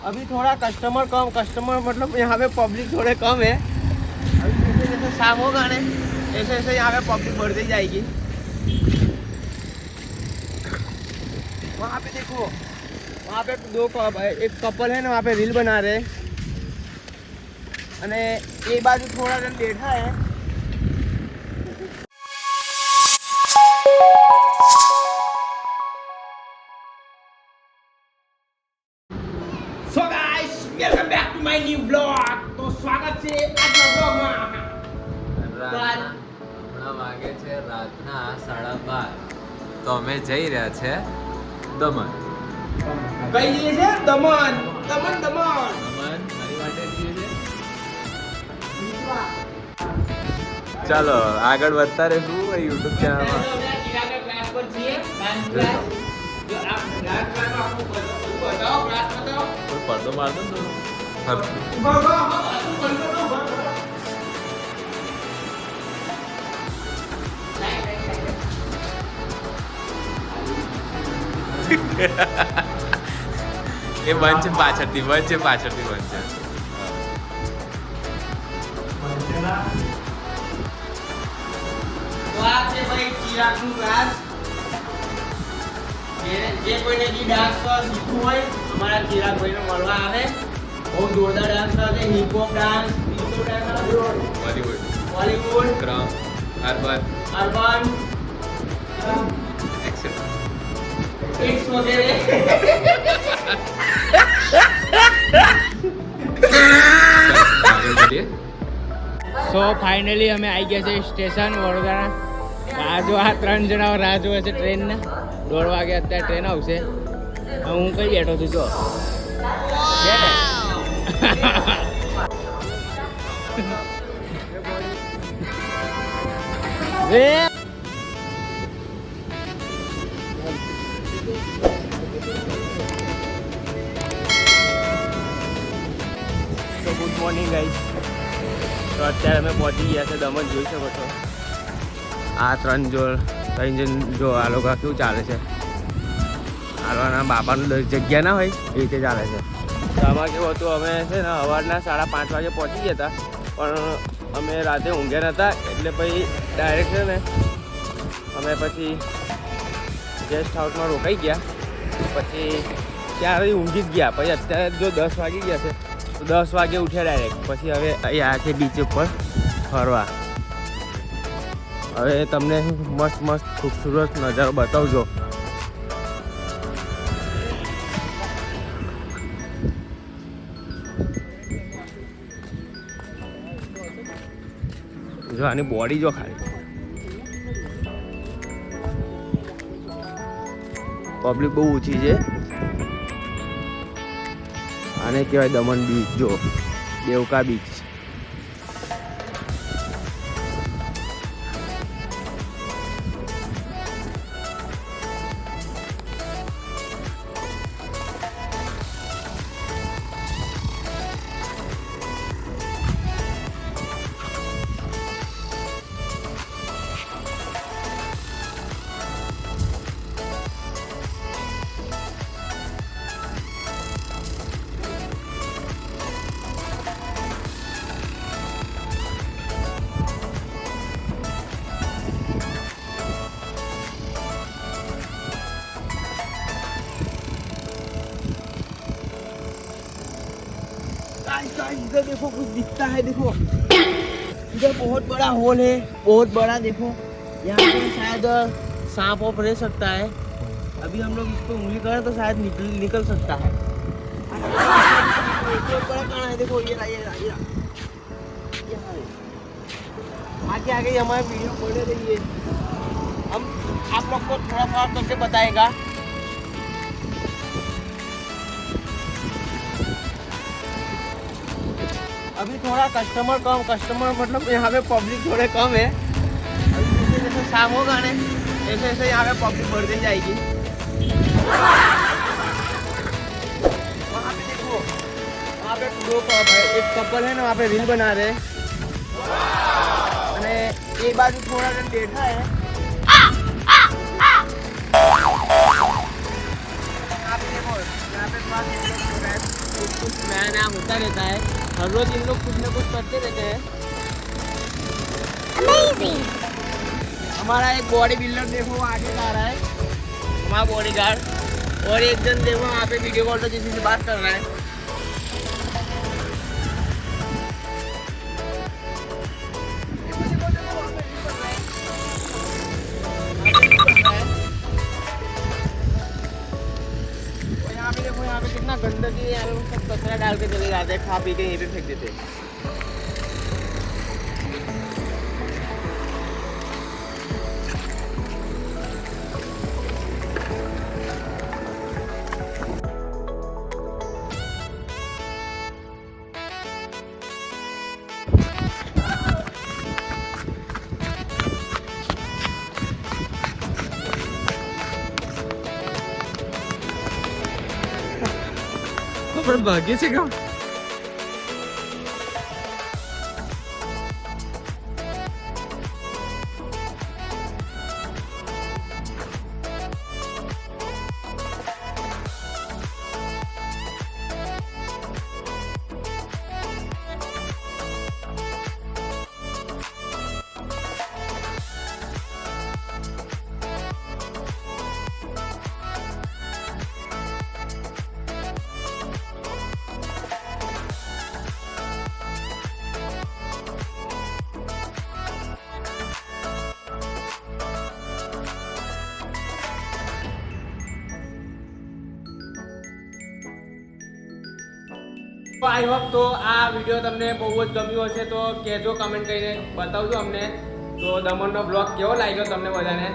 अभी थोड़ा कस्टमर मतलब यहाँ पे पब्लिक थोड़े कम है। अभी जैसे जैसे शाम होगा ना ऐसे ऐसे यहाँ पे पब्लिक बढ़ती जाएगी। वहाँ पे देखो, वहाँ पे एक कपल है ना, वहाँ पे रील बना रहे અને એ બાજુ થોડા જણ બેઠા है। So guys, welcome back to my new vlog. તો સ્વાગત છે આજના vlogમાં। હમણાં વાગે છે રાતના 12:30 તો અમે જઈ રહ્યા છે દમણ। કઈ જઈએ છે? દમણ દમણ દમણ દમણ મારી માટે જઈએ છે। ચાલો આગળ વધતા રહેશું યુટ્યુબ ચેનલમાં। પડદો મારતો ને એ બંધ છે પાછળથી બંધ છે તો આ છે ભાઈ ચિરાગનું ક્લાસ। જે કોઈને બી ડાન્સ શીખવું હોય અમારા ચિરાગભાઈને મળવા આવે। બહુ જોરદાર ડાન્સ કરે, hip hop dance, disco dance, Bollywood, krump urban kids વગેરે। સો ફાઇનલી અમે આવી ગયા છે સ્ટેશન વડોદરા। આ જો આ 3 જણા રાહ જોવે છે ટ્રેનને। 1:30 વાગે અત્યારે ટ્રેન આવશે। હું કઈ બેઠો છું જો તો ગુડ મોર્નિંગ ગાઈસ। તો અત્યારે અમે પહોંચી ગયા છે દમણ। જોઈ શકો છો આ 3 જણ જો આ લોકો કેવું ચાલે છે। આના બાપાનું જગ્યા ના હોય એ રીતે ચાલે છે। તો આમાં કેવું હતું, અમે છે ને સવારના 5:30 વાગે પહોંચી ગયા હતા, પણ અમે રાતે ઊંઘ્યા નહોતા એટલે પછી ડાયરેક્ટ છે ને અમે પછી ગેસ્ટ હાઉસમાં રોકાઈ ગયા। પછી ત્યારે ઊંઘી જ ગયા। પછી અત્યારે જો 10 વાગી ગયા છે તો 10 વાગે ઉઠ્યા ડાયરેક્ટ। પછી હવે અહીંયા છે બીચ ઉપર ફરવા। હવે તમને મસ્ત ખૂબસૂરત નજારો બતાવજો। જો આની બોડી જો ખાલી, પબ્લિક બહુ ઓછી છે। આને કહેવાય દમણ બીચ। જો દેવકા બીચ। इधर देखो कुछ दिखता है। देखो इधर बहुत बड़ा होल है, बहुत बड़ा। देखो यहाँ पे शायद सांप वाप रह सकता है। अभी हम लोग इस पर उंगली करें तो शायद निकल सकता है। बहुत बड़ा कहाँ है? देखो ये रहा। आगे हमारे वीडियो बने रहिए। हम आप लोग को थोड़ा करके बताएगा। अभी थोड़ा कस्टमर मतलब यहाँ पे पब्लिक थोड़े कम है। अभी जैसे जैसे शाम होगा ना ऐसे ऐसे यहाँ पे पब्लिक बढ़ती जाएगी। वहाँ पे देखो, वहाँ पे एक कपल है ना, वहाँ पे रील बना रहे અને એ બાજુ થોડા જણ બેઠા है। यहाँ पे देखो, यहाँ पे थोड़ा कुछ नया नया होता रहता है। हर रोज इन लोग कुछ ना कुछ करते रहते हैं। हमारा एक बॉडी बिल्डर देखो आगे जा रहा है, हमारा बॉडी गार्ड, और एक जन देखो वहाँ पे वीडियो कॉल पर किसी से बात कर रहा है। यहाँ पे कितना गंदगी है, यहाँ पे सब कचरा डाल के चले जाते हैं, खा पी के यहीं पे फेंक देते हैं। પણ ભાગ્ય છે કામ आई होप तो आ वीडियो तमने बहुत गम्यो हशे तो कहेजो कमेंट करीने बतावजो अमने तो दमणनो ब्लॉग केवो लाग्यो तमने बधाने।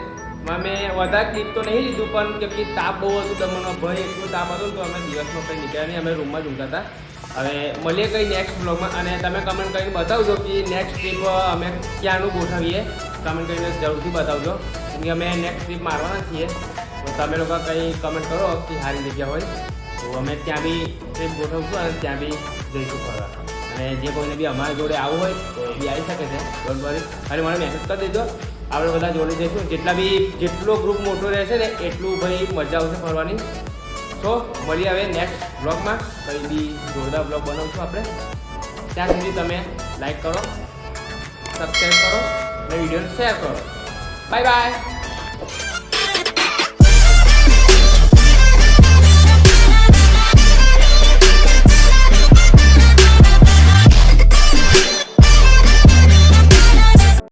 मैं वधारे क्लिप तो नहीं लीधुं पण केम के ताप बहु हतुं दमणमां भय एटલું ताप हतो तो अमे दिवसमां कंई निकळ्या नहीं, अमे रूममां ज ઊંઘता हता। हवे मळीए कई नेक्स्ट ब्लॉगमां अने तमे कमेंट करीने बतावजो कि नेक्स्ट ट्रीप अमे क्यांनुं गोठवीए, कमेंट करीने जरूरथी बतावजो केम के अमे नेक्स्ट ट्रीप मारवाना छीए। तो तमे लोका कई कमेंट करो कि सारी जग्या होय तो अमे त्यां बी ट्रीप गोठवशुं अने त्यां बी जईशुं फरवा। अने जे कोईने बी अमारा जोड़े आवुं होय तो ए बी आई शके छे, डोंट वरी, खाली મને મેસેજ કરી દેજો, આપણે બધા જોડે જઈશું। જેટલો ગ્રુપ મોટો રહેશે ને એટલું ભાઈ મજા આવશે ફરવાની। તો મળીએ હવે નેક્સ્ટ બ્લોગમાં, કંઈ બી જોરદાર બ્લોગ બનાવશું આપણે। ત્યાં સુધી તમે લાઈક કરો, સબસ્ક્રાઈબ કરો અને વિડીયોને શેર કરો। Bye bye.